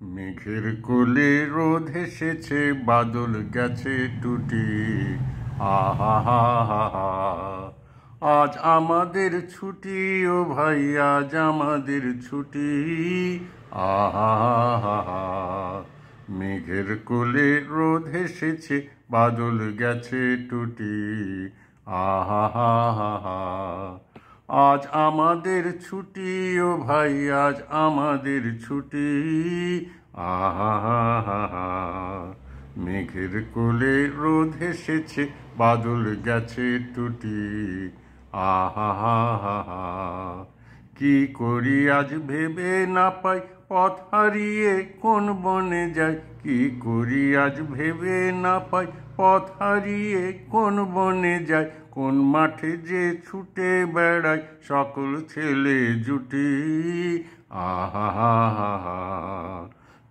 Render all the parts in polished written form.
মেঘের কোলে রোদ এসেছে, বাদল গেছে টুটি। আহা হা হা হা, আজ আমাদের ছুটি ও ভাই, আজ আমাদের ছুটি। আহা হা হা, মেঘের কোলে রোদ এসেছে, বাদল গেছে টুটি। আহা হা হা হা, আজ আমাদের ছুটি ও ভাই, আজ আমাদের ছুটি। আহা হা হা হা, মেঘের কোলে রোদ এসেছে, বাদল গেছে টুটি। আহা হা হা হা, কি করি আজ ভেবে না পাই, পথ হারিয়ে কোন বনে যাই। কি করি আজ ভেবে না পাই, পথ হারিয়ে কোন বনে যাই। কোন মাঠে যে ছুটে বেড়াই, সকল ছেলে জুটি। আহা হা হা হা,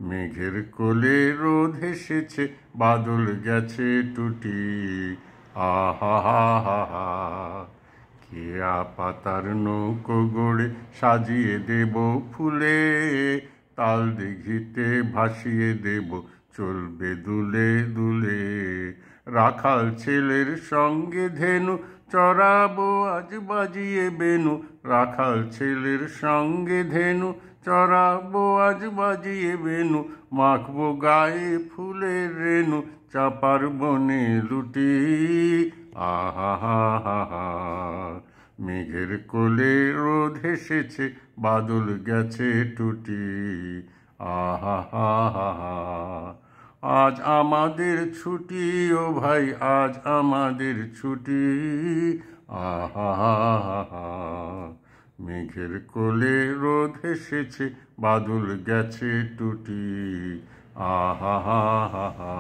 মেঘের কোলে রোদ এসেছে, বাদল গেছে টুটি। আহা হা হা হা, কেয়া পাতার নৌকো গড়ে সাজিয়ে দেব ফুলে। তাল দিঘিতে ভাসিয়ে দেব, চলবে দুলে দুলে। রাখাল ছেলের সঙ্গে ধেনু, চড়াবো আজ বাজিয়ে বেনু। রাখাল ছেলের সঙ্গে ধেনু, চড়াবো আজ বাজিয়ে বেনু। মাখবো গায়ে ফুলের রেণু, চাপার বনে লুটি। আহা হা হা হা, মেঘের কোলে রোদ এসেছে, বাদল গেছে টুটি। আহা হা হা হা, আজ আমাদের ছুটি ও ভাই, আজ আমাদের ছুটি। আহা হা হা হা, মেঘের কোলে রোদ এসেছে, বাদল গেছে টুটি। আহা হা হা হা।